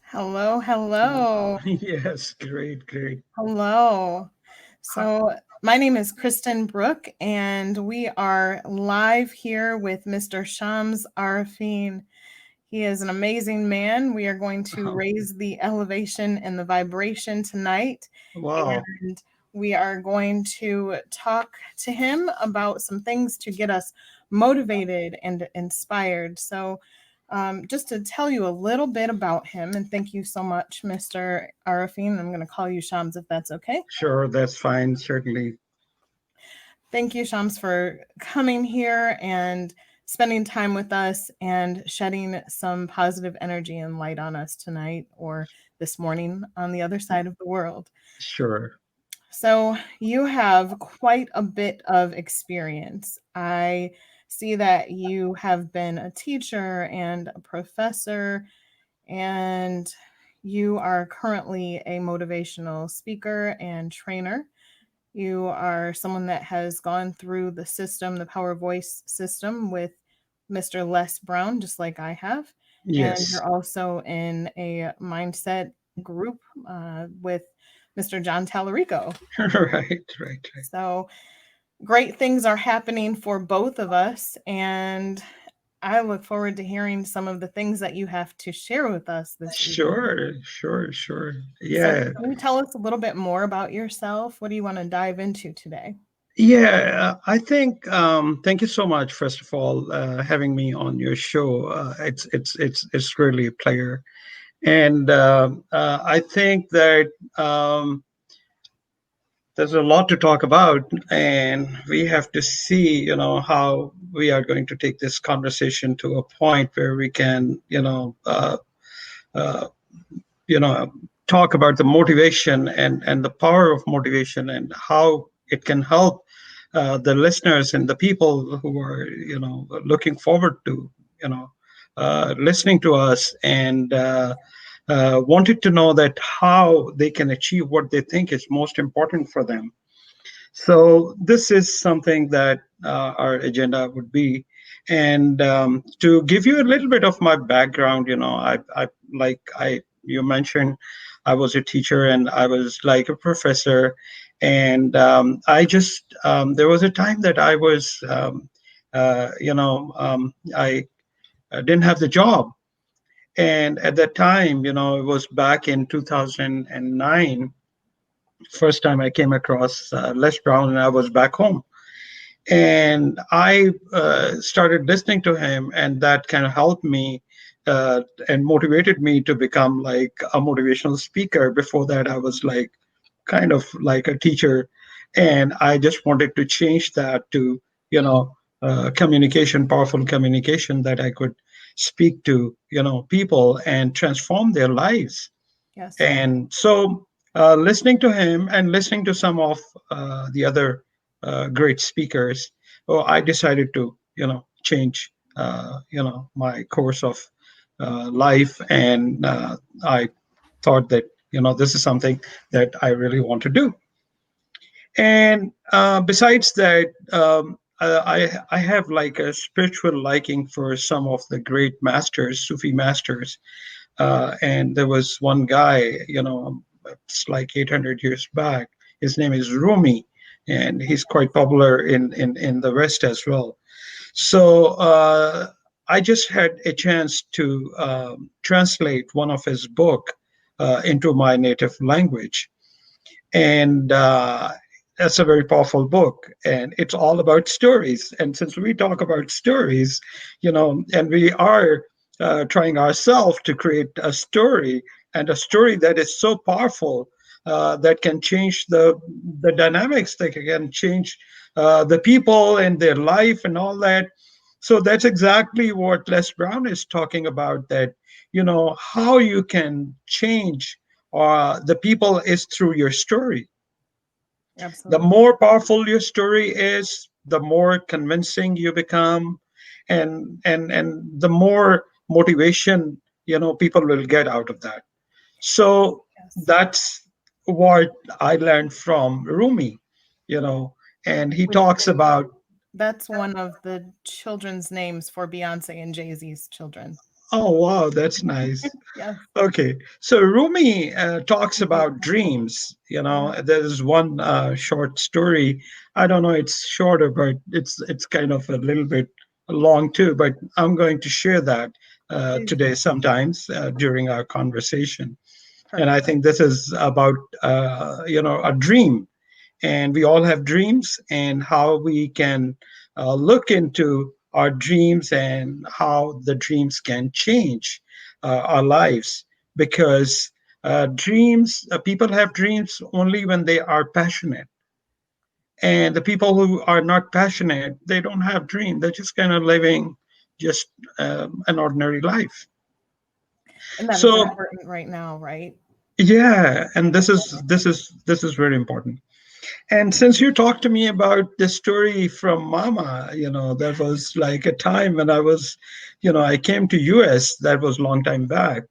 Hello, hello, Yes, great, great. hello. Hi. So, my name is Kristin Brooke, and we are live here with Mr. Shams Arifeen. He is an amazing man. We are going to raise the elevation and the vibration tonight, Wow. and we are going to talk to him about some things to get us motivated and inspired. So, just to tell you a little bit about him, and thank you so much, Mr. Arifin. I'm going to call you Shams if that's okay. Sure, that's fine, certainly. Thank you, Shams, for coming here and spending time with us and shedding some positive energy and light on us tonight or this morning on the other side of the world. Sure. So, you have quite a bit of experience. I see that you have been a teacher and a professor, and you are currently a motivational speaker and trainer. You are someone that has gone through the system, the Power Voice system with Mr. Les Brown, just like I have. And Yes. you're also in a mindset group with Mr. John Tallarico. Right, right, right. So great things are happening for both of us. And I look forward to hearing some of the things that you have to share with us this evening. Sure, sure, sure. So, Yeah. can you tell us a little bit more about yourself? What do you want to dive into today? Yeah, I think thank you so much, first of all, having me on your show. It's really a pleasure. And I think that there's a lot to talk about, and we have to see, how we are going to take this conversation to a point where we can, uh, you know, talk about the motivation and the power of motivation and how it can help the listeners and the people who are, looking forward to, listening to us and wanted to know that how they can achieve what they think is most important for them. So this is something that our agenda would be. And to give you a little bit of my background, you mentioned, I was a teacher and I was like a professor. And there was a time that I was, I didn't have the job. And at that time, it was back in 2009, first time I came across Les Brown, and I was back home. And I started listening to him, and that kind of helped me and motivated me to become like a motivational speaker. Before that, I was like kind of like a teacher, and I just wanted to change that to, communication, powerful communication, that I could speak to, people and transform their lives. Yes. And so, listening to him and listening to some of the other great speakers, I decided to, change, my course of life. And I thought that, this is something that I really want to do. And besides that, I have like a spiritual liking for some of the great masters, Sufi masters. And there was one guy, it's like 800 years back. His name is Rumi, and he's quite popular in the West as well. So I just had a chance to translate one of his book into my native language, and that's a very powerful book, and it's all about stories. And since we talk about stories, and we are trying ourselves to create a story, and a story that is so powerful, that can change the dynamics, that can change the people and their life and all that. So that's exactly what Les Brown is talking about, that how you can change the people is through your story. The Absolutely. more powerful your story is, the more convincing you become, and the more motivation, people will get out of that. So Yes. that's what I learned from Rumi, you know and he Which talks about. that's one of the children's names for Beyonce and Jay-Z's children. Oh, wow, that's nice. Yes. Okay, so Rumi talks Mhm. about dreams. You Yeah, know, there's one short story. I don't know, it's shorter, but it's kind of a little bit long too. But I'm going to share that please today, do. sometimes during our conversation. And I Perfect. think this is about a dream, and we all have dreams, and how we can look into our dreams and how the dreams can change our lives. Because dreams people have dreams only when they are passionate, and the people who are not passionate, they don't have dream, they're just kind of living just an ordinary life. And that is So important right now, right? yeah, and Being this is very important. And since you talked to me about the story from Mama, that was like a time when I came to US. That was a long time back,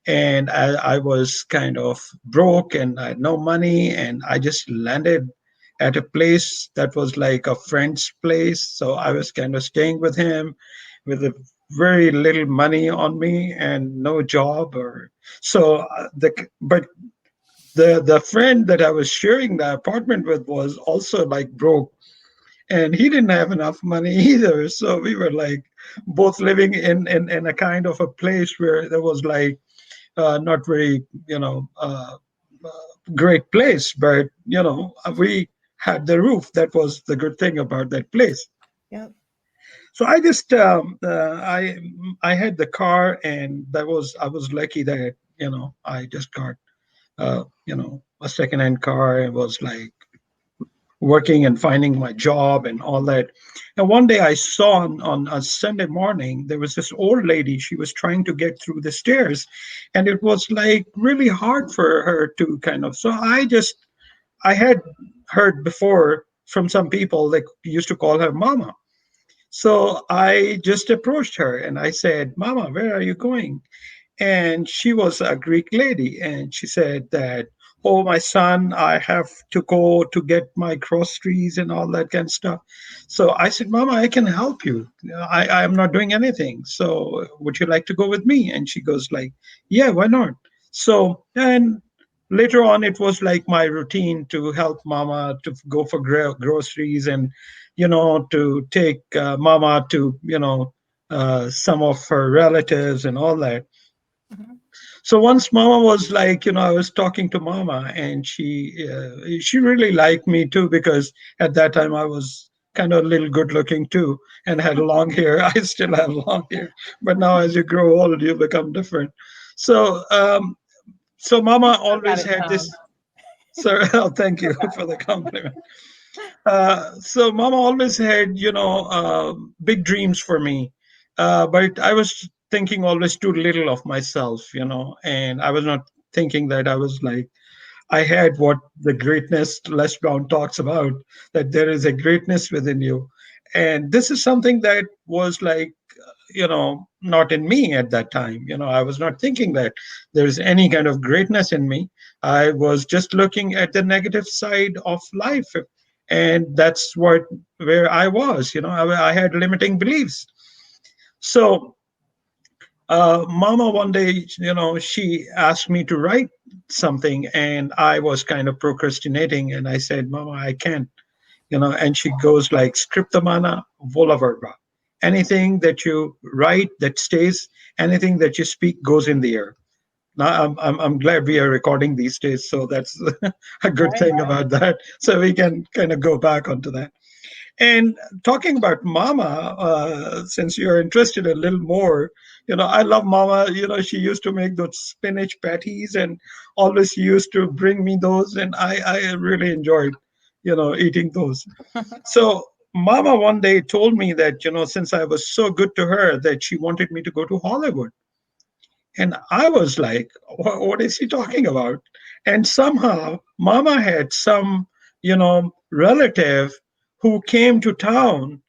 and I was kind of broke and I had no money, and I just landed at a place that was like a friend's place. So I was kind of staying with him, with a very little money on me and no job or so. But the friend that I was sharing the apartment with was also like broke, and he didn't have enough money either. So we were like both living in a kind of a place where there was like not very great place, but we had the roof. That was the good thing about that place. Yep. So I just I had the car, and that was I was lucky that I just got a second-hand car. It was like working and finding my job and all that. And one day I saw on a Sunday morning, there was this old lady. She was trying to get through the stairs, and it was like really hard for her to kind of. So I had heard before from some people that used to call her Mama. So I just approached her and I said, Mama, where are you going? And she was a Greek lady, and she said that, "Oh, my son, I have to go to get my groceries and all that kind of stuff." So I said, "Mama, I can help you. I'm not doing anything. So would you like to go with me?" And she goes like, "Yeah, why not?" So and later on, it was like my routine to help Mama to go for groceries, and to take Mama to some of her relatives and all that. Mhm. So once Mama was like, I was talking to Mama, and she really liked me too, because at that time I was kind of a little good looking too and had long hair. I still have long hair, but now as you grow old, you become different. So so You Mama still got always it had down. this. So oh, thank you for the compliment. So Mama always had, big dreams for me, but I was thinking always too little of myself, and I was not thinking that I was like I had what the greatness Les Brown talks about, that there is a greatness within you, and this is something that was like not in me at that time. I was not thinking that there's any kind of greatness in me. I was just looking at the negative side of life, and that's what where I was. I had limiting beliefs. So Mama one day, she asked me to write something, and I was kind of procrastinating, and I said, Mama, I can't. And she goes like, Skriptamana vola verba. Anything that you write that stays, anything that you speak goes in the air. Now, I'm glad we are recording these days, so that's a good Right. thing about that. So we can kind of go back onto that. And talking about Mama, since you're interested a little more, I love Mama. She used to make those spinach patties, and always she used to bring me those, and I really enjoyed, eating those. So Mama one day told me that, since I was so good to her, that she wanted me to go to Hollywood. And I was like, what is he talking about? And somehow Mama had some, relative who came to town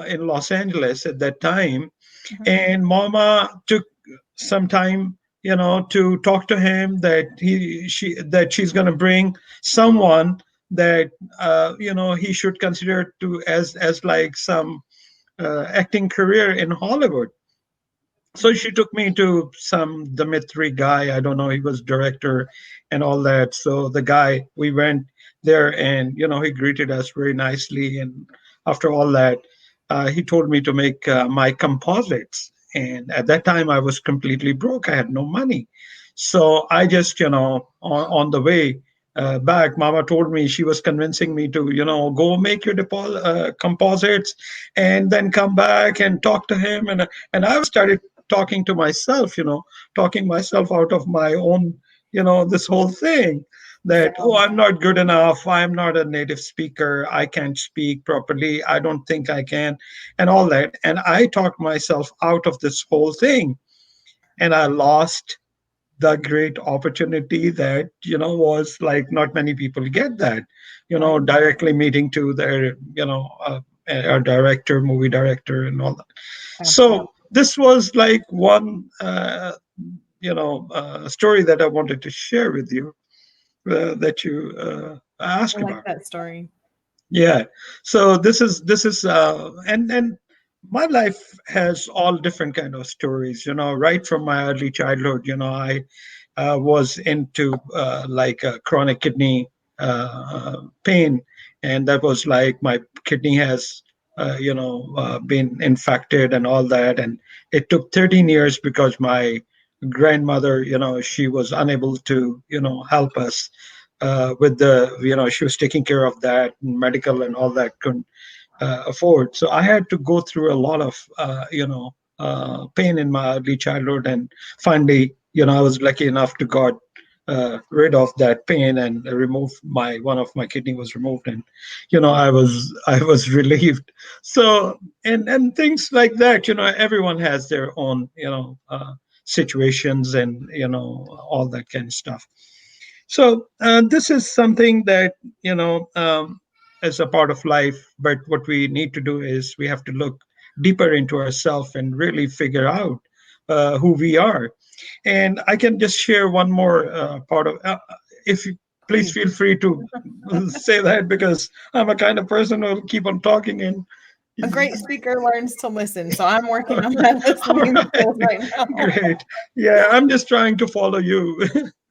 in Los Angeles at that time. Mhm. And Mama took some time, to talk to him, that she's going to bring someone that, he should consider to as like some acting career in Hollywood. So she took me to some Dimitri guy. I don't know. He was director and all that. So the guy, we went there, and he greeted us very nicely. And after all that, he told me to make my composites. And at that time, I was completely broke. I had no money. So I just, on the way back, Mama told me, she was convincing me to, go make your composites and then come back and talk to him. And I started talking to myself, talking myself out of my own, this whole thing, that, oh, So I'm not good enough. I'm not a native speaker. I can't speak properly. I don't think I can, and all that. And I talked myself out of this whole thing. And I lost the great opportunity that, was like not many people get that, right. directly meeting to their, a director, movie director, and all that. Absolutely. So this was like one, story that I wanted to share with you, that you I asked like about. that story. Yeah. So this is and my life has all different kind of stories, right from my early childhood. I was into like chronic kidney pain, and that was like my kidney has been infected and all that. And it took 13 years because my grandmother, she was unable to help us with the, she was taking care of that medical and all that, couldn't afford. So I had to go through a lot of pain in my early childhood. And finally, I was lucky enough to got rid of that pain and remove my one of my kidney was removed. And I was relieved. So and things like that, everyone has their own situations, and all that kind of stuff. So this is something that is a part of life. But what we need to do is we have to look deeper into ourselves and really figure out who we are. And I can just share one more part of. If you please Please. feel free to say that, because I'm a kind of person who'll keep on talking and. A great speaker learns to listen, so I'm All working on my listening right, skills right now. great. Yeah, I'm just trying to follow you.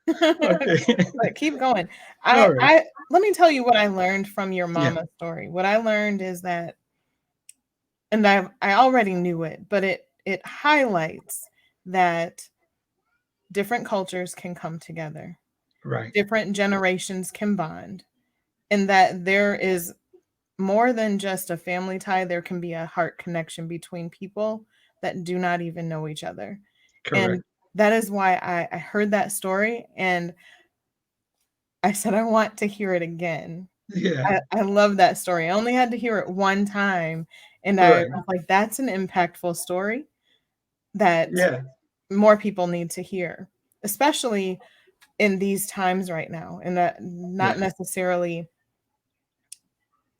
Okay. But keep going. All I right. I let me tell you what I learned from your Yeah. mama story. What I learned is that, and I already knew it, but it highlights that different cultures can come together, Right. different generations can bond, and that there is more than just a family tie. There can be a heart connection between people that do not even know each other. Correct. And that is why I heard that story and I said, I want to hear it again. Yeah. I love that story. I only had to hear it one time. And I Right. was like, that's an impactful story that Yeah. more people need to hear, especially in these times right now. And that not Yeah. necessarily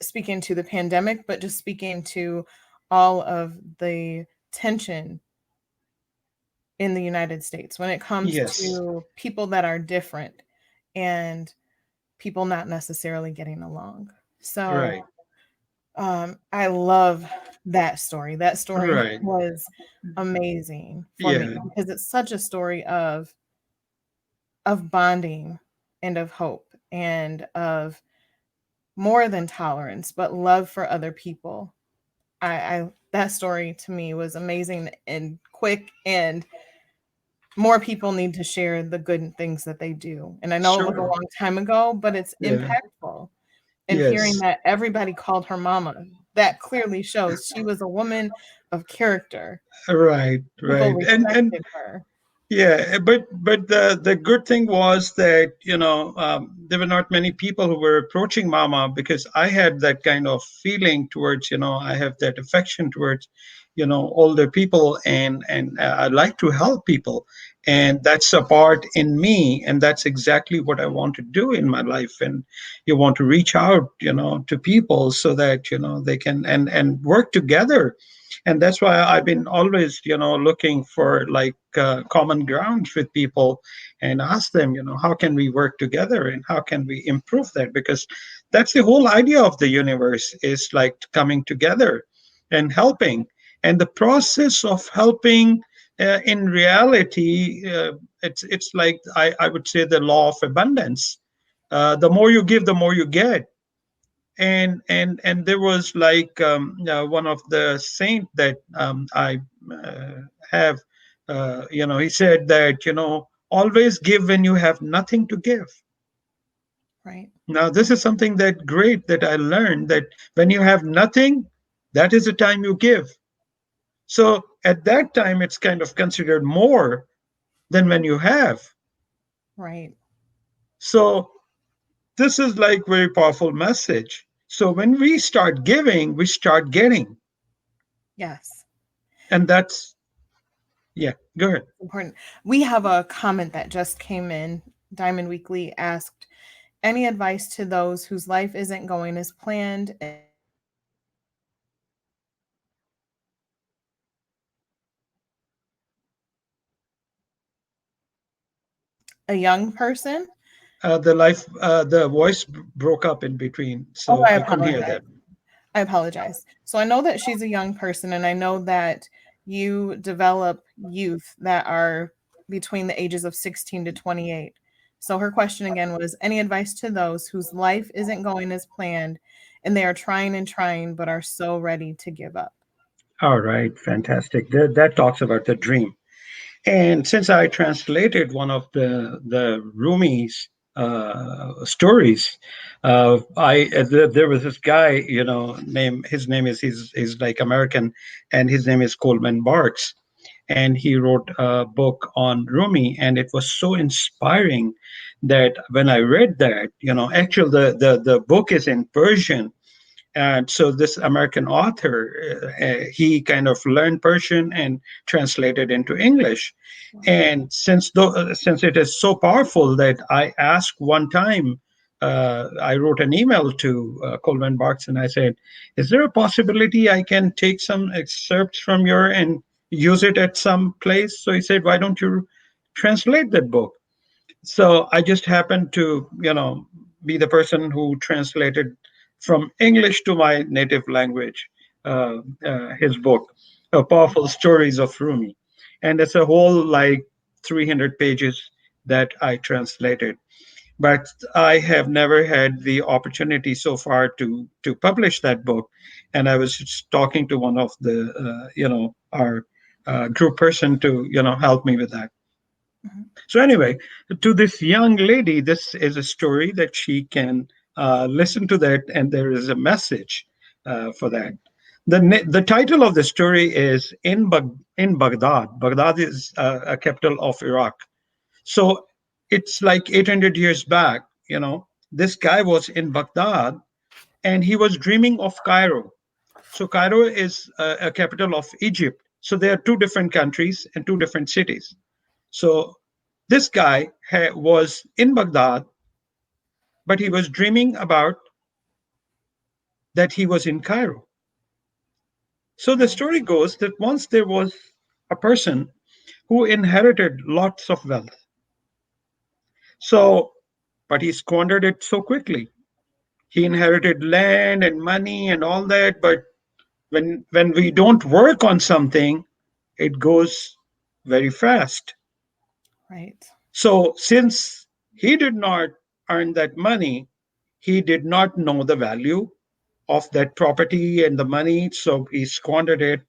speaking to the pandemic, but just speaking to all of the tension in the United States when it comes Yes. to people that are different and people not necessarily getting along. So Right. I love that story. That story Right. was amazing for me Yeah. because it's such a story of bonding and of hope and of more than tolerance, but love for other people. I that story to me was amazing and quick, and more people need to share the good things that they do. And I know it was a Sure. long time ago, but it's Yeah. impactful. And hearing Yes. that everybody called her mama, that clearly shows she was a woman of character. Right. People Right. And respected her. yeah, but the good thing was that there were not many people who were approaching Mama, because I had that kind of feeling towards, I have that affection towards older people, and I like to help people, and that's a part in me, and that's exactly what I want to do in my life. And you want to reach out to people so that they can and work together. And that's why I've been always looking for like common grounds with people, and ask them, how can we work together and how can we improve that, because that's the whole idea of the universe, is like coming together and helping. And the process of helping In reality, it's like I would say the law of abundance. The more you give, the more you get. And there was like one of the saint that I have. He said that always give when you have nothing to give. Right. Now, this is something that great that I learned, that when you have nothing, that is the time you give. So at that time, it's kind of considered more than when you have. Right. So this is like very powerful message. So when we start giving, we start getting, Yes. and that's yeah. Go ahead. Important. We have a comment that just came in. Diamond Weekly asked, any advice to those whose life isn't going as planned and they are trying and trying but are so ready to give up? A young person? The voice broke up in between, Oh, so I I couldn't hear apologize. that. I apologize. So I know that she's a young person, and I know that you develop youth that are between the ages of 16 to 28. So her question again was, any advice to those whose life isn't going as planned and they are trying and trying but are so ready to give up? All right, fantastic. That talks about the dream. And since I translated one of the Rumi's stories, there was this guy, his name is he's like American, and his name is Coleman Barks, and he wrote a book on Rumi, and it was so inspiring that when I read that, actually the book is in Persian, and so this American author, he kind of learned Persian and translated into English. Wow. And since it is so powerful that I asked one time, I wrote an email to Coleman Barks and I said, "Is there a possibility I can take some excerpts from your and use it at some place?" So he said, "Why don't you translate that book?" So I just happened to be the person who translated from English to my native language his book, Powerful Stories of Rumi. And it's a whole like 300 pages that I translated. But I have never had the opportunity so far to publish that book. And I was just talking to one of the our group person to help me with that. Mhm. So anyway, to this young lady, this is a story that she can listen to that, and there is a message for that. The title of the story is in Baghdad. Baghdad is a capital of Iraq. So it's like 800 years back. This guy was in Baghdad, and he was dreaming of Cairo. So Cairo is a capital of Egypt. So there are two different countries and two different cities. So this guy was in Baghdad, but he was dreaming about that he was in Cairo. So the Wow. story goes that once there was a person who inherited lots of wealth. So, but he squandered it so quickly. He inherited land and money and all that, but when we don't work on something, it goes very fast. Right. So since he did not earn that money, he did not know the value of that property and the money, so he squandered it.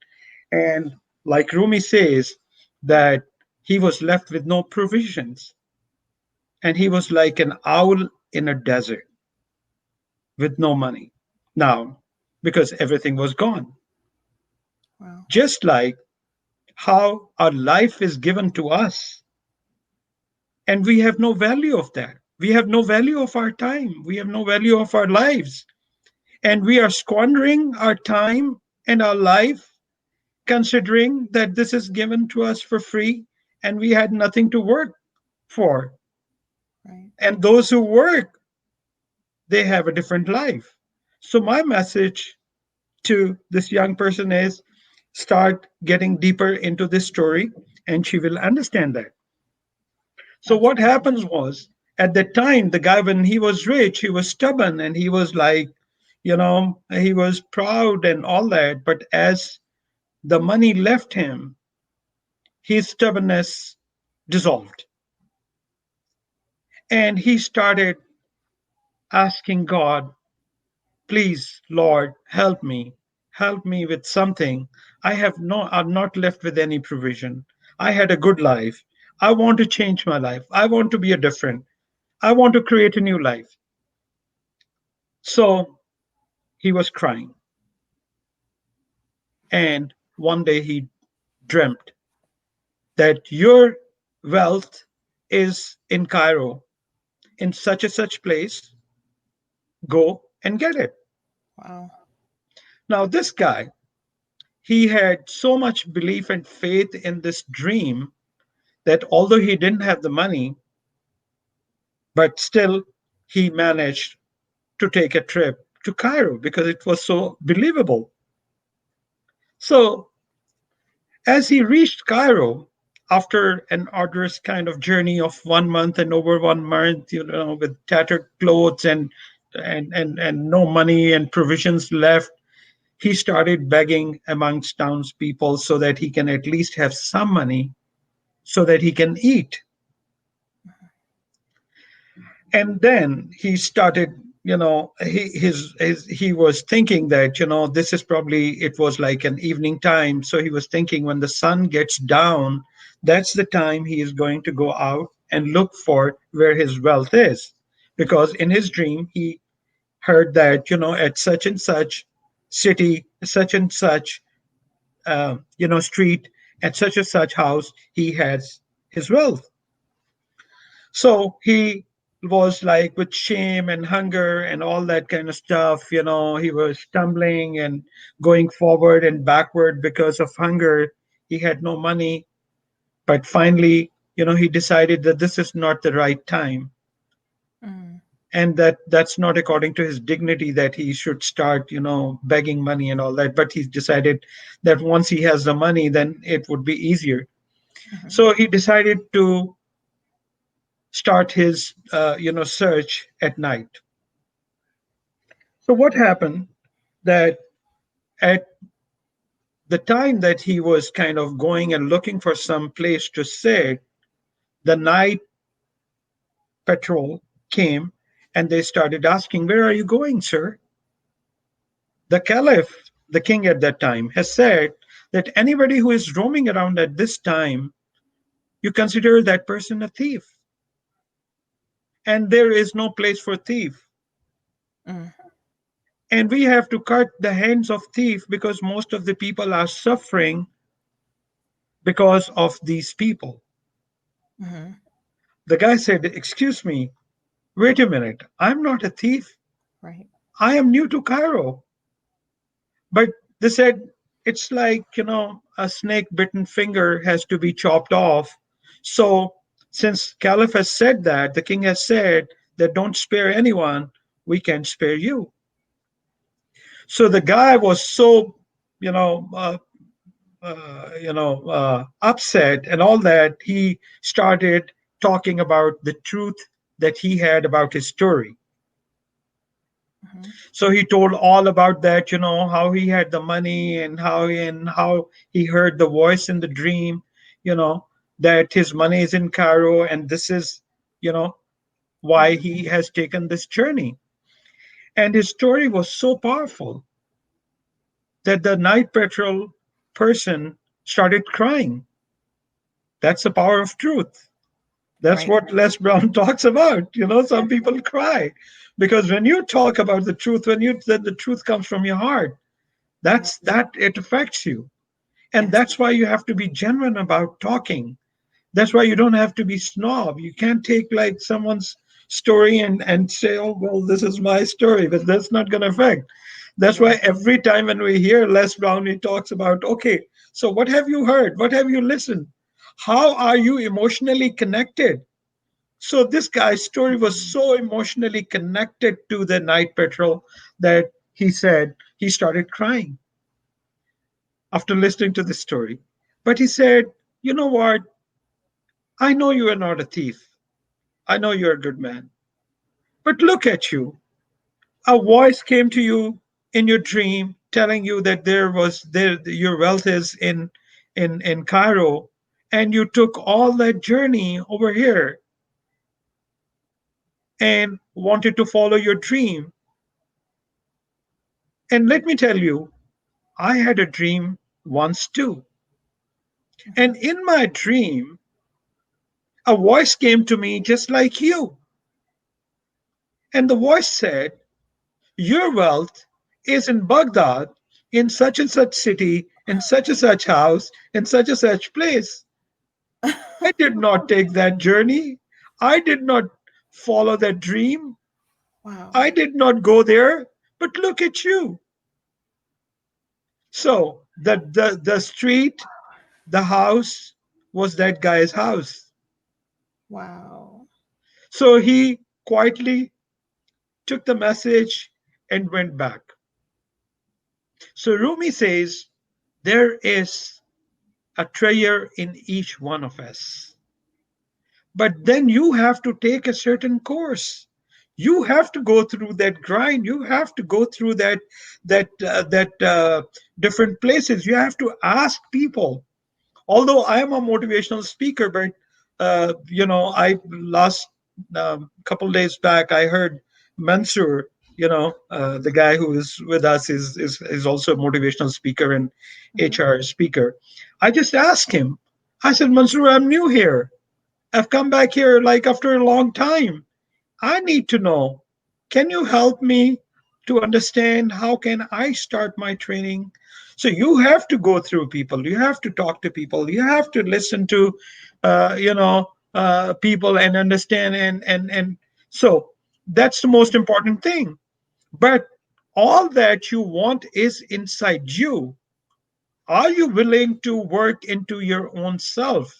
And like Rumi says, that he was left with no provisions, and he was like an owl in a desert with no money. Now, because everything was gone. Wow. Just like how our life is given to us, and we have no value of that. We have no value of our time. We have no value of our lives. And we are squandering our time and our life considering that this is given to us for free and we had nothing to work for. Right. And those who work, they have a different life. So, my message to this young person is start getting deeper into this story and she will understand that. So, what Absolutely. happens was at that time, the guy, when he was rich, he was stubborn and he was like, he was proud and all that. But as the money left him, his stubbornness dissolved, and he started asking God, please, Lord, help me with something. I'm not left with any provision. I had a good life. I want to change my life. I want to be a different. I want to create a new life. So he was crying. And one day he dreamt that your wealth is in Cairo, in such and such place. Go and get it. Wow. Now, this guy, he had so much belief and faith in this dream that although he didn't have the money, but still he managed to take a trip to Cairo because it was so believable. So as he reached Cairo, after an arduous kind of journey of 1 month and over 1 month, with tattered clothes and no money and provisions left, he started begging amongst townspeople so that he can at least have some money so that he can eat. And then he started, he was thinking that, this is probably, it was like an evening time, so he was thinking when the sun gets down, that's the time he is going to go out and look for where his wealth is, because in his dream he heard that, at such and such city, such and such street, at such and such house, he has his wealth. So he was like with shame and hunger and all that kind of stuff, he was stumbling and going forward and backward because of hunger. He had no money, but finally, he decided that this is not the right time, Mm, and that's not according to his dignity that he should start, begging money and all that. But he decided that once he has the money, then it would be easier. mhm, So he decided to start his search at night. So what happened that at the time that he was kind of going and looking for some place to sit, the night patrol came and they started asking, where are you going, sir? The caliph, the king at that time, has said that anybody who is roaming around at this time, you consider that person a thief. And there is no place for thief. mm, And we have to cut the hands of thief because most of the people are suffering because of these people. mhm. The guy said, excuse me, wait a minute, I'm not a thief. Right. I am new to Cairo. But they said, it's like, a snake bitten finger has to be chopped off. So, since Caliph has said that, the king has said that don't spare anyone, we can spare you. So the guy was so, you know, uh, upset and all that. He started talking about the truth that he had about his story. Mhm, So he told all about that, how he had the money and how he heard the voice in the dream, you know, that his money is in Cairo and this is, you know, why mhm. he has taken this journey. And his story was so powerful that the night patrol person started crying. That's the power of truth. That's Right. what Les Brown talks about. Some people cry because when you talk about the truth, then the truth comes from your heart. That's Yes. that it affects you. And Yes. that's why you have to be genuine about talking. That's why you don't have to be snob. You can't take like someone's story and say, oh, well, this is my story, but that's not going to affect. That's Right. why every time when we hear Les Brown, he talks about, okay, so what have you heard? What have you listened? How are you emotionally connected? So this guy's story was Mhm. so emotionally connected to the night patrol that he said he started crying after listening to this story. But he said, you know what? I know you are not a thief. I know you're a good man. But look at you. A voice came to you in your dream telling you that your wealth is in Cairo, and you took all that journey over here and wanted to follow your dream. And let me tell you, I had a dream once too. And Mhm. in my dream, a voice came to me just like you. And the voice said, your wealth is in Baghdad, in such and such city, in such and such house, in such and such place. I did not take that journey. I did not follow that dream. I Wow. did not go there. But look at you. So the street, the house was that guy's house. Wow. So he quietly took the message and went back. So Rumi says there is a treasure in each one of us. But then you have to take a certain course. You have to go through that grind. You have to go through that different places. You have to ask people. Although I am a motivational speaker, but I last couple days back I heard Mansoor, the guy who is with us is also a motivational speaker and Mhm. HR speaker. I just asked him. I said, Mansoor, I'm new here. I've come back here like after a long time. I need to know, can you help me to understand how can I start my training? So you have to go through people, you have to talk to people, you have to listen to people and understand and so that's the most important thing. But all that you want is inside you. Are you willing to work into your own self?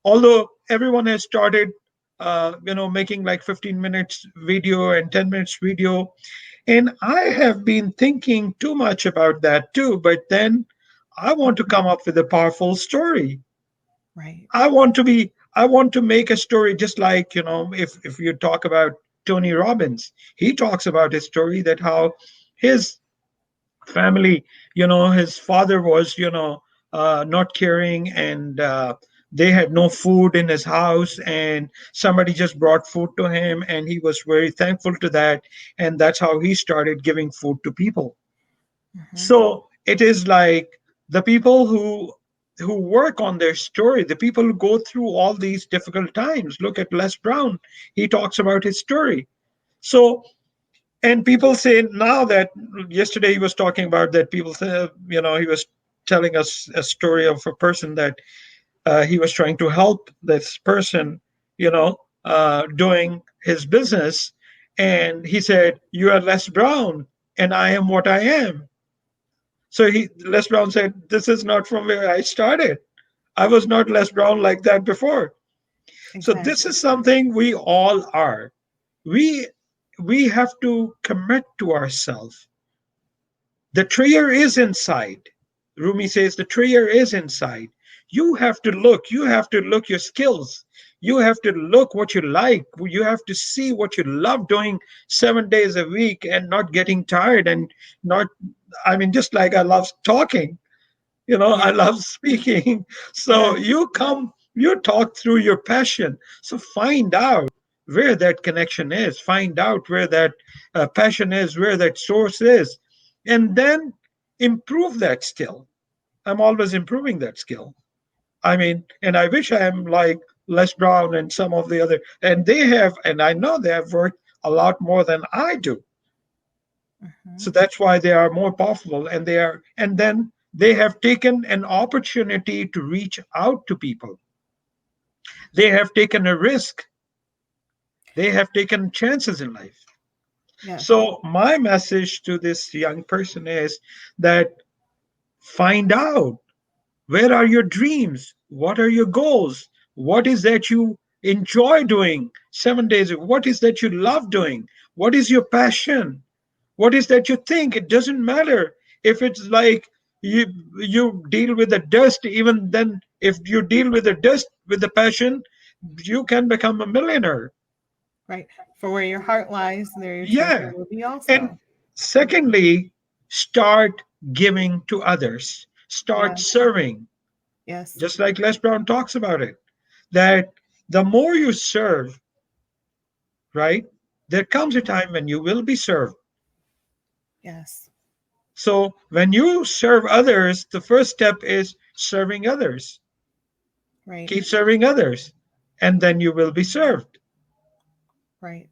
Although everyone has started making like 15 minutes video and 10 minutes video, and I have been thinking too much about that too, but then I want to come up with a powerful story. Right. I want to make a story just like, if you talk about Tony Robbins, he talks about his story, that how his family, his father was, not caring, and they had no food in his house, and somebody just brought food to him, and he was very thankful to that, and that's how he started giving food to people. Mhm. So it is like the people who work on their story, the people who go through all these difficult times. Look at Les Brown, he talks about his story. So, and people say now that, yesterday he was talking about that, people say, he was telling us a story of a person that he was trying to help this person, doing his business. And he said, you are Les Brown and I am what I am. So Les Brown said, this is not from where I started. I was not Les Brown like that before. So this Exactly. is something we all are. We we have to commit to ourselves. The treasure is inside. Rumi says the treasure is inside. You have to look your skills. You have to look what you like. You have to see what you love doing 7 days a week and not getting tired, and not, I mean, just like I love talking, I Yeah. love speaking. So Yes. you talk through your passion. So find out where that connection is, find out where that passion is, where that source is, and then improve that skill. I'm always improving that skill. I mean, and I wish I am like Les Brown and some of the other, and they have, and I know they have worked a lot more than I do. So Mhm. that's why they are more powerful, and then they have taken an opportunity to reach out to people. They have taken a risk. They have taken chances in life. Yes. So my message to this young person is that find out, where are your dreams? What are your goals? What is that you enjoy doing 7 days? What is that you love doing? What is your passion? What is that you think? It doesn't matter if it's like you deal with the dust. Even then, if you deal with the dust with the passion, you can become a millionaire. Right. For where your heart lies, there your treasure Yeah. will be And also. secondly, start giving to others. Start Yeah. serving. Yes. just like Les Brown talks about it, that the more you serve, right, there comes a time when you will be served. Yes. So when you serve others, the first step is serving others. Right. Keep serving others, and then you will be served. Right.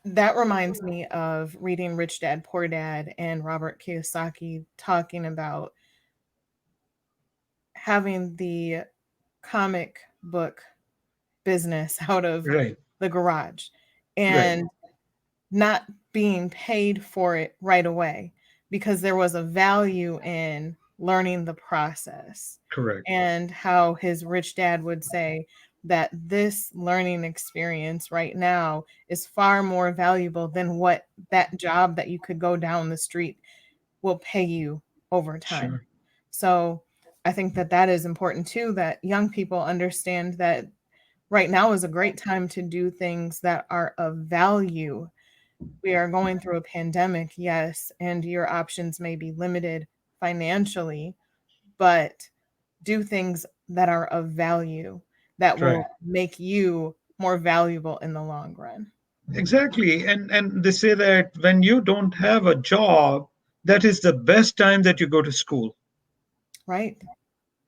That reminds me of reading Rich Dad Poor Dad and Robert Kiyosaki talking about having the comic book business out of Right, the garage right, and not being paid for it right away because there was a value in learning the process. correct. And how his rich dad would say that this learning experience right now is far more valuable than what that job that you could go down the street will pay you over time. Sure. So I think that that is important too, that young people understand that right now is a great time to do things that are of value. We are going through a pandemic, yes, and your options may be limited financially, but do things that are of value that Right. will make you more valuable in the long run. Exactly. And they say that when you don't have a job, that is the best time that you go to school. Right?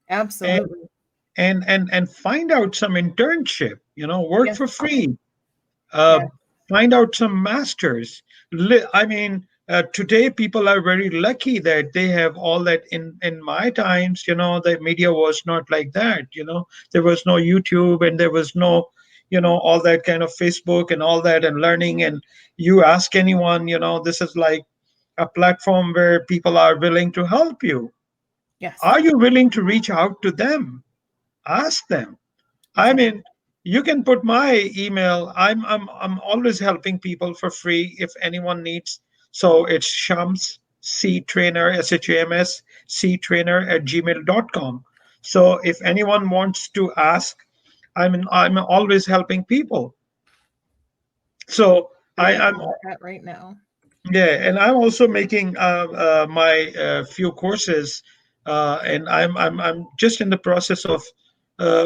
And Absolutely. and find out some internship, work Yes. for free. uh, Yes. find out some masters. I mean, today people are very lucky that they have all that. In my times, the media was not like that. There was no YouTube, and there was no, all that kind of Facebook and all that, and learning. And you ask anyone, this is like a platform where people are willing to help you. Yes. Are you willing to reach out to them? Ask them. I Exactly. mean, you can put my email. I'm always helping people for free if anyone needs. So it's Shams C Trainer, SHAMS C Trainer at gmail.com. So if anyone wants to ask, I'm always helping people. So I'm I, looking I'm at that right now. Yeah, and I'm also making my few courses, and I'm just in the process of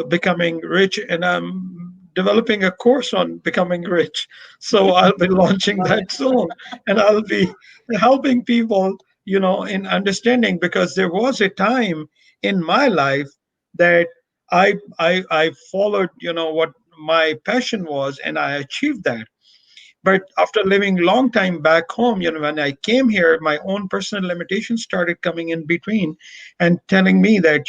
becoming rich, and I'm developing a course on becoming rich. So I'll be launching Love it. that soon, and I'll be helping people, in understanding, because there was a time in my life that I followed, what my passion was, and I achieved that. But after living long time back home, when I came here, my own personal limitations started coming in between and telling me that,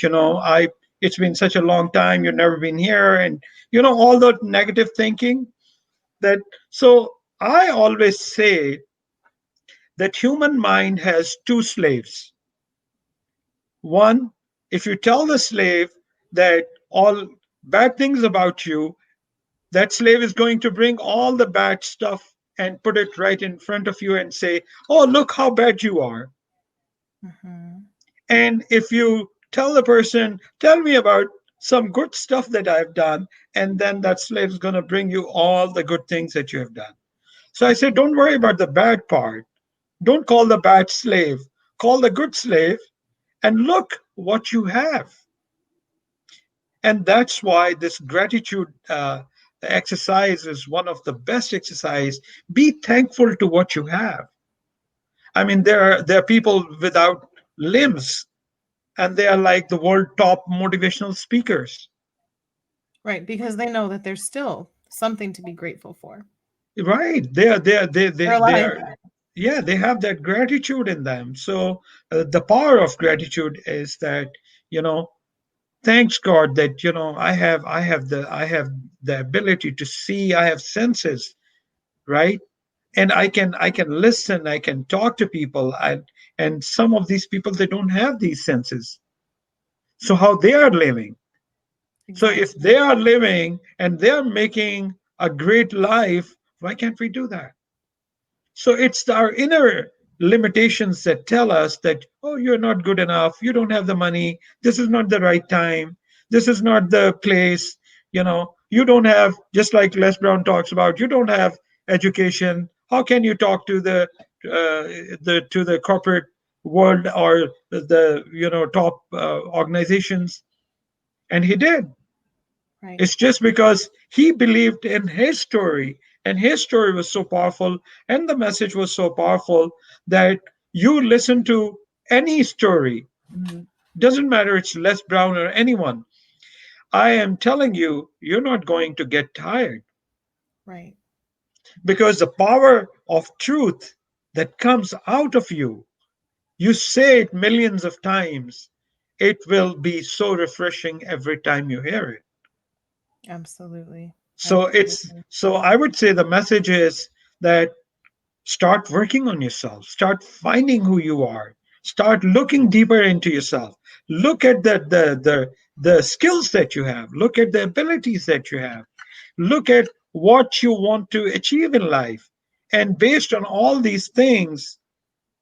it's been such a long time, you've never been here, and all that negative thinking. That So I always say that human mind has two slaves. One, if you tell the slave that all bad things about you, that slave is going to bring all the bad stuff and put it right in front of you and say, "Oh, look how bad you are." Hmm. And if you tell the person, "Tell me about some good stuff that I've done," and then that slave is going to bring you all the good things that you have done. So I said, don't worry about the bad part. Don't call the bad slave. Call the good slave and look what you have. And that's why this gratitude exercise is one of the best exercise. Be thankful to what you have. I mean, there are people without limbs, and they are like the world top motivational speakers. Right. Because they know that there's still something to be grateful for. Right, they They're they alive. are. Yeah, they have that gratitude in them. So the power of gratitude is that, you know thanks God that, I have the ability to see. I have senses, right? And I can listen, I can talk to people. And some of these people, they don't have these senses. So how they are living? So if Exactly. they are living and they are making a great life, why can't we do that? So it's our inner limitations that tell us that, oh, you're not good enough, you don't have the money, this is not the right time, this is not the place. You don't have, just like Les Brown talks about, you don't have education. How can you talk to the corporate world or the top organizations? And he did. Right. It's just because he believed in his story, and his story was so powerful, and the message was so powerful that you listen to any story. Doesn't matter it's Les Brown or anyone. I am telling you, you're not going to get tired Right. because the power of truth that comes out of you, you say it millions of times, it will be so refreshing every time you hear it. Absolutely. So Absolutely. I would say the message is that start working on yourself, start finding who you are, start looking deeper into yourself. Look at the skills that you have, look at the abilities that you have, look at what you want to achieve in life. And based on all these things,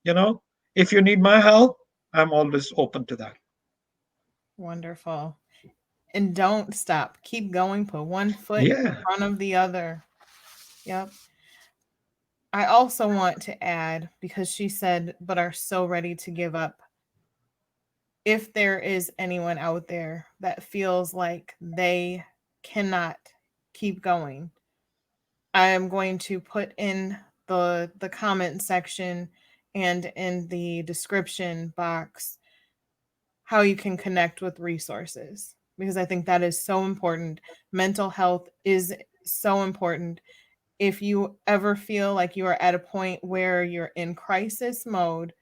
you know, if you need my help, I'm always open to that. Wonderful. And don't stop. Keep going. Put one foot in Yeah, front of the other. Yep. I also want to add, because she said, but are so ready to give up. If there is anyone out there that feels like they cannot keep going, I am going to put in the comment section and in the description box how you can connect with resources, because I think that is so important. Mental health is so important. If you ever feel like you are at a point where you're in crisis mode,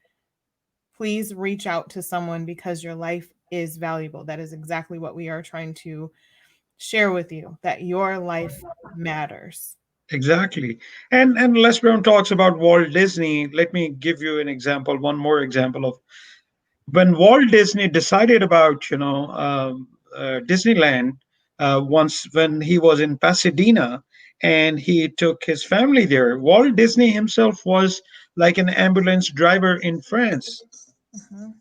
please reach out to someone because your life is valuable. That is exactly what we are trying to share with you, that your life matters. exactly. And Les Brown talks about Walt Disney. Let me give you an example, one more example of when Walt Disney decided about Disneyland, once when he was in Pasadena and he took his family there. Walt Disney himself was like an ambulance driver in France, Mhm.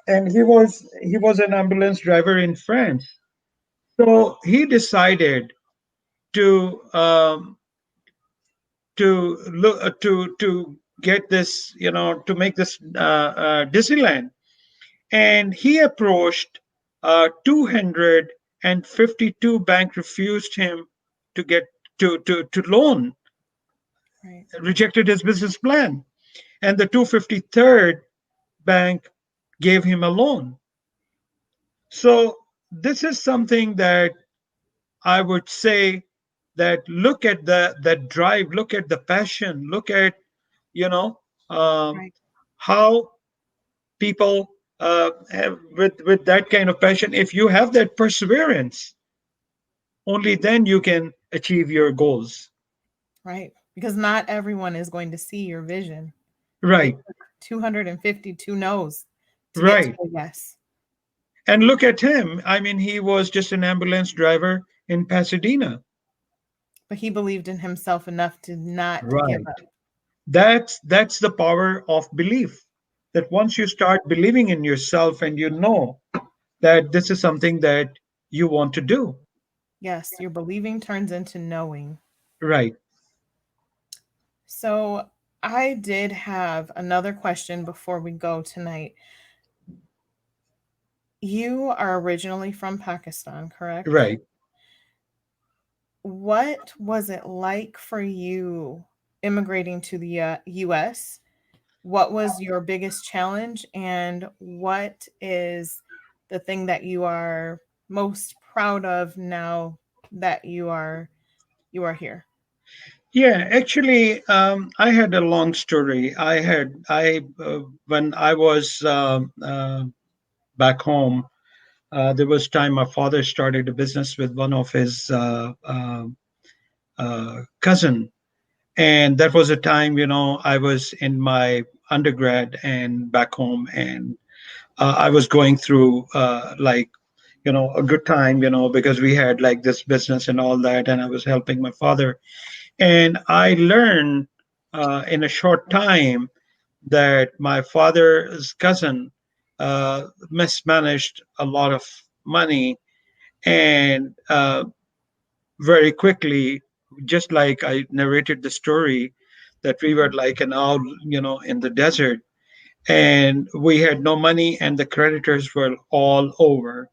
and he was an ambulance driver in France. So he decided to to get this, to make this Disneyland, and he approached 252 bank refused him to get to loan, Right. rejected his business plan, and the 253rd bank gave him a loan. So this is something that I would say, that look at the drive, look at the passion, look at, you know um, Right. how people have, with that kind of passion, if you have that perseverance, only then you can achieve your goals. Right. Because not everyone is going to see your vision. It Right, took 252 no's to get to right. a yes, And look at him. I mean, he was just an ambulance driver in Pasadena. but he believed in himself enough to not give Right. up. That's the power of belief. That once you start believing in yourself and you know that this is something that you want to do. Yes, your believing turns into knowing. Right, So, I did have another question before we go tonight. You are originally from Pakistan, correct? right. What was it like for you immigrating to the US? What was your biggest challenge, and what is the thing that you are most proud of now that you are here? Yeah, actually, I had a long story. I when I was back home, there was time my father started a business with one of his cousin, and that was a time, I was in my undergrad and back home, and I was going through like, a good time, because we had like this business and all that, and I was helping my father. And I learned in a short time that my father's cousin mismanaged a lot of money, and very quickly, just like I narrated the story, that we were Mhm. like an owl, in the desert, and we had no money, and the creditors were all over.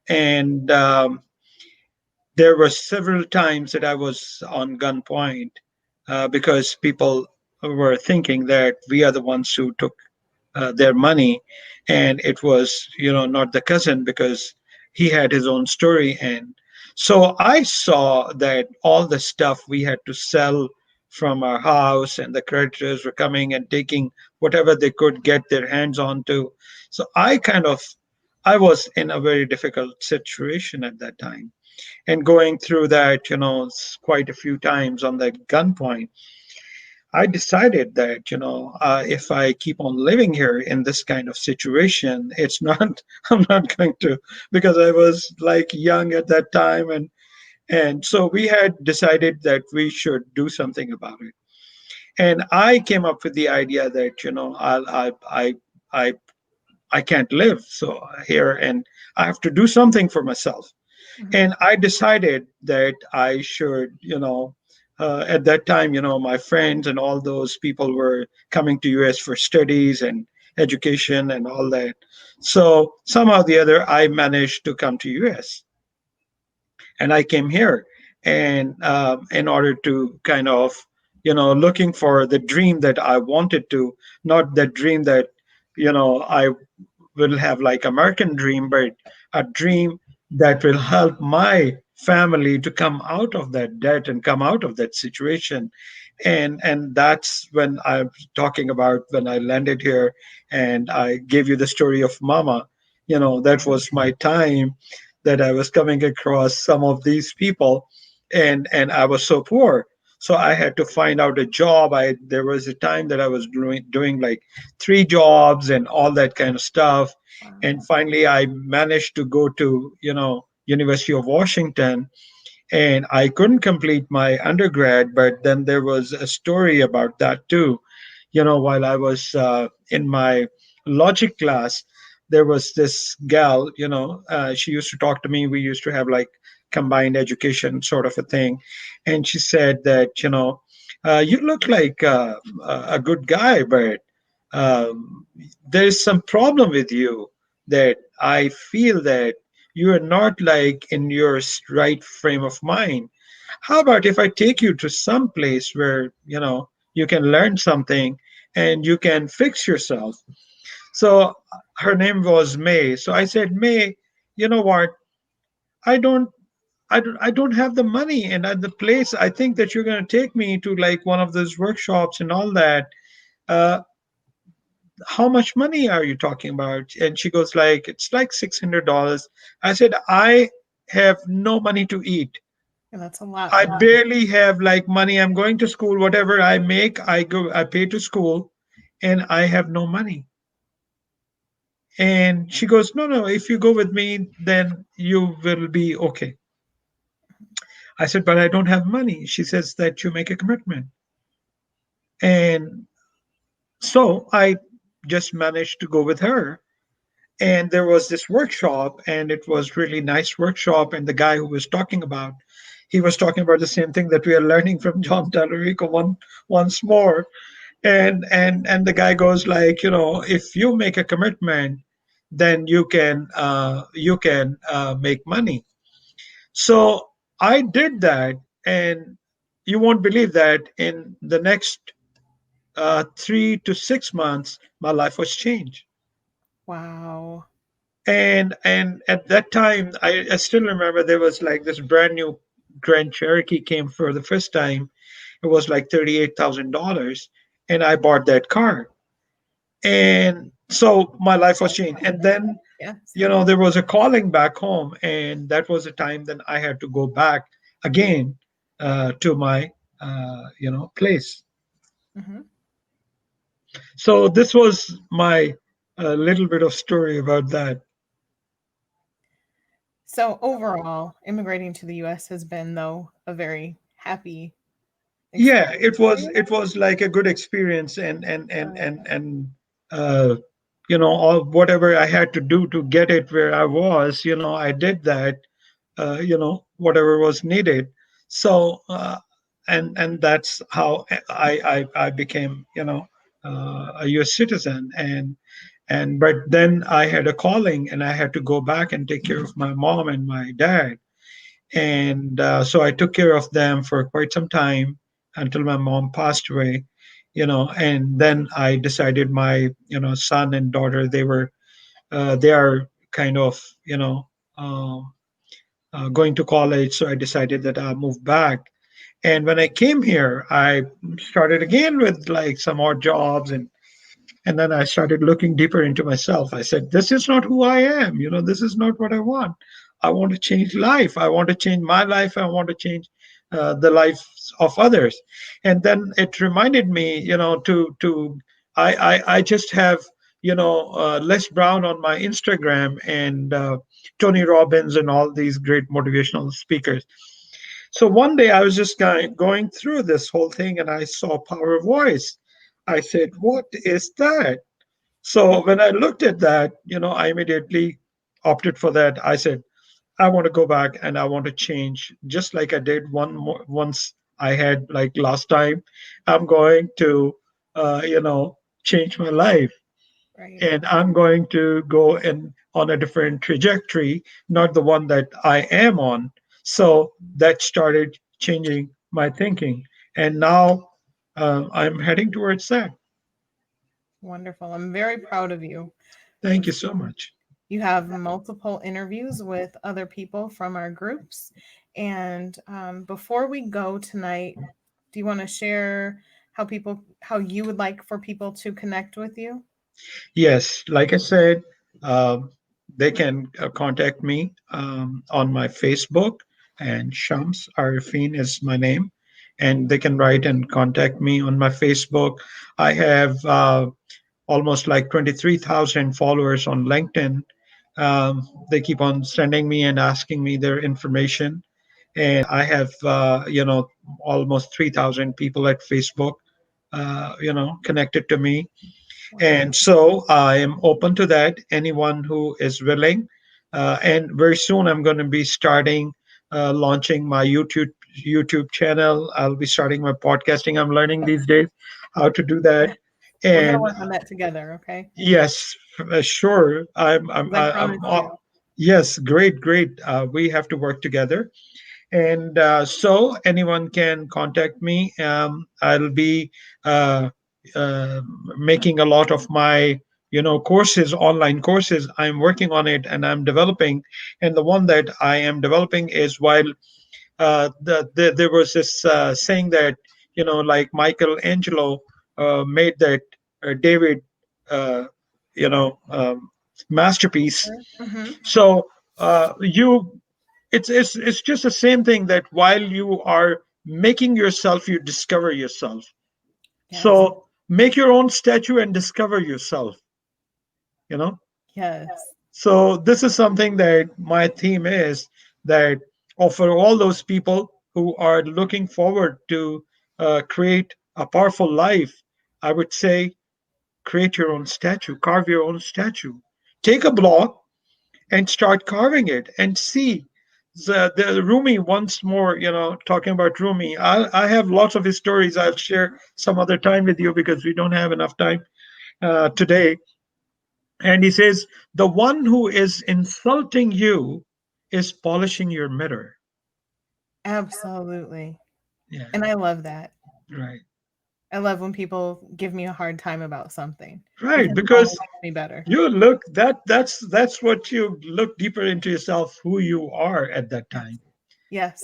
And there were several times that I was on gunpoint because people were thinking that we are the ones who took their money, and it was, not the cousin, because he had his own story. And so I saw that all the stuff we had to sell from our house, and the creditors were coming and taking whatever they could get their hands on to. So I was in a very difficult situation at that time, and going through that, quite a few times on that gunpoint. I decided that, if I keep on living here in this kind of situation, it's not, I'm not going to, because I was like young at that time. And so we had decided that we should do something about it. And I came up with the idea that, I, I can't live so here, and I have to do something for myself. Mhm. And I decided that I should, at that time, my friends and all those people were coming to US for studies and education and all that. So somehow or the other, I managed to come to US, and I came here, and in order to kind of, looking for the dream that I wanted to, not the dream that, I will have like American dream, but a dream that will help my family to come out of that debt and come out of that situation. And that's when I'm talking about when I landed here, and I gave you the story of Mama. That was my time that I was coming across some of these people, and I was so poor. So I had to find out a job. There was a time that I was doing like three jobs and all that kind of stuff. And Wow. finally I managed to go to, University of Washington, and I couldn't complete my undergrad. But then there was a story about that too. While I was in my logic class, there was this gal. She used to talk to me. We used to have like combined education sort of a thing, and she said that, you look like a good guy, but there's some problem with you, that I feel that you are not like in your right frame of mind. How about if I take you to some place where, you can learn something and you can fix yourself? So her name was May. So I said, May, you know what? I don't. I don't have the money, and at the place I think that you're going to take me to, like one of those workshops and all that. Uh, how much money are you talking about? And she goes like, it's like $600. I said, I have no money to eat. Yeah, that's a lot I for barely have like money. I'm going to school. Whatever I make, I pay to school, and I have no money. And she goes, no, no, if you go with me, then you will be okay. I said, but I don't have money. She says that you make a commitment. And so I just managed to go with her. And there was this workshop, and it was really nice workshop. And the guy who was talking about, he was talking about the same thing that we are learning from John Tallarico once more. And the guy goes like, if you make a commitment, then you can make money. So I did that, and you won't believe that in the next 3 to 6 months, my life was changed. wow. And at that time, I still remember there was like this brand new Grand Cherokee came for the first time. It was like $38,000, and I bought that car. And so my life was changed. And then, Yes. there was a calling back home, and that was the time then I had to go back again to my place. Hmm. So this was my little bit of story about that. So overall, immigrating to the US has been, though, a very happy Yeah, experience it for was you. it was like a good experience, Good. and uh all whatever I had to do to get it where I was, I did that, whatever was needed. So and that's how I became, a US citizen. And but then I had a calling, and I had to go back and take care of my mom and my dad. And so I took care of them for quite some time until my mom passed away. And then I decided my son and daughter, they are kind of um, going to college, so I decided that I'll move back. And when I came here, I started again with like some odd jobs, and then I started looking deeper into myself. I said, this is not who I am. This is not what I want. I want to change life. I want to change my life. I want to change the lives of others. And then it reminded me, I just have, Les Brown on my Instagram, and Tony Robbins and all these great motivational speakers. So one day I was just going through this whole thing, and I saw Power of Voice. I said, what is that? So when I looked at that, I immediately opted for that. I said, I want to go back and I want to change, just like I did once I had like last time. I'm going to, change my life, Right. and I'm going to go in on a different trajectory, not the one that I am on. So that started changing my thinking, and now I'm heading towards that. Wonderful. I'm very proud of you. Thank I've you so seen much. you have multiple interviews with other people from our groups. And before we go tonight, do you want to share how you would like for people to connect with you? Yes, like I said, they can contact me on my Facebook, and Shams Arifeen is my name, and they can write and contact me on my Facebook. I have almost like 23,000 followers on LinkedIn. They keep on sending me and asking me their information, and I have almost 3,000 people at Facebook, connected to me. Wonderful. And so I am open to that, anyone who is willing. And very soon I'm going to be starting launching my YouTube channel. I'll be starting my podcasting. I'm learning these days how to do that. We're gonna And work on that together, okay? yes, sure. Because I promise you. Yes, great, great. We have to work together, and so anyone can contact me. I'll be uh, uh, making a lot of my courses, online courses. I'm working on it and I'm developing, and the one that I am developing is, while there was this saying that like Michelangelo made that David uh, you know masterpiece. Mm-hmm. So you it's just the same thing, that while you are making yourself, you discover yourself. Yes. So make your own statue and discover yourself, you know Yes. so this is something that my theme is, that for all those people who are looking forward to create a powerful life, I would say, create your own statue, carve your own statue, take a block and start carving it and see. The Rumi, once more, talking about Rumi, I have lots of his stories. I'll share some other time with you because we don't have enough time today. And he says, the one who is insulting you is polishing your mirror. Absolutely. Yeah, And I love that. right. I love when people give me a hard time about something Right, because it only because makes me better. you look that's what you look deeper into yourself, who you are at that Yes. time. Yes.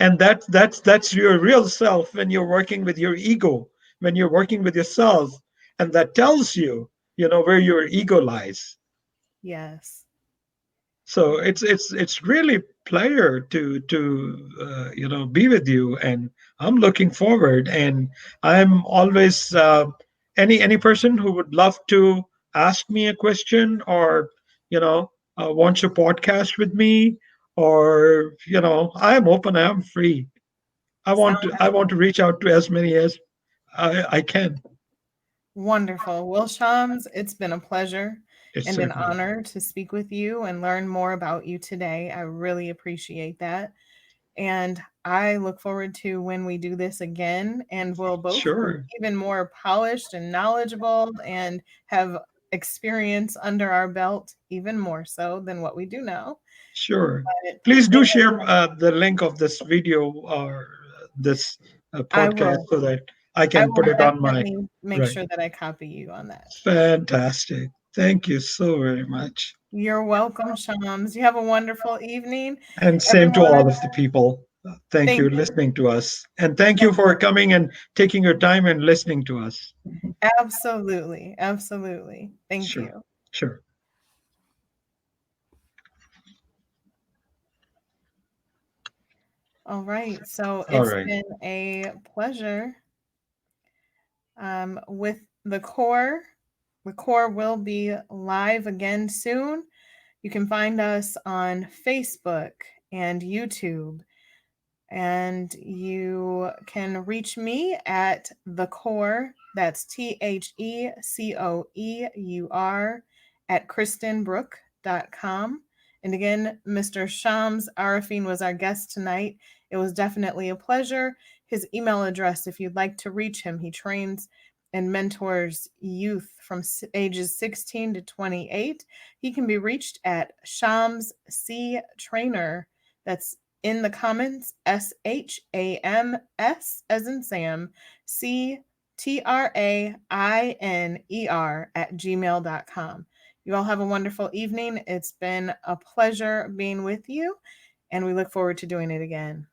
And that's your real self when you're working with your ego, when you're working with yourself, and that tells you, where your ego lies. Yes. So it's really pleasure to be with you, and I'm looking forward, and I'm always any person who would love to ask me a question, or wants to podcast with me, or I'm open, I'm free. Sounds I want to reach out to as many as I can. wonderful. Well, Shams, it's been a pleasure It's and an certainly honor to speak with you and learn more about you today. I really appreciate that. And I look forward to when we do this again and we'll both be sure. even more polished and knowledgeable and have experience under our belt, even more so than what we do now. Sure. But Please do thank share the link of this video or this I podcast will. so that I I can will put it on my definitely make right. sure that I copy you on that. Fantastic. Thank you so very much. You're welcome, Shams. You have a wonderful evening. And same to Everyone, all of the people. Thank thank you you. listening to us. And thank you for coming and taking your time and listening to us. Absolutely. Absolutely. Thank Sure. you. Sure. All right. So All it's right. been a pleasure with the core. The core will be live again soon. You can find us on Facebook and YouTube. And you can reach me at the core, that's TheCoeur, at KristinBrooke.com. And again, Mr. Shams Arifeen was our guest tonight. It was definitely a pleasure. His email address, if you'd like to reach him, he trains and mentors youth from ages 16 to 28. He can be reached at Shams C Trainer. That's in the comments, SHAMS as in Sam, CTRAINER at gmail.com. You all have a wonderful evening. It's been a pleasure being with you, and we look forward to doing it again.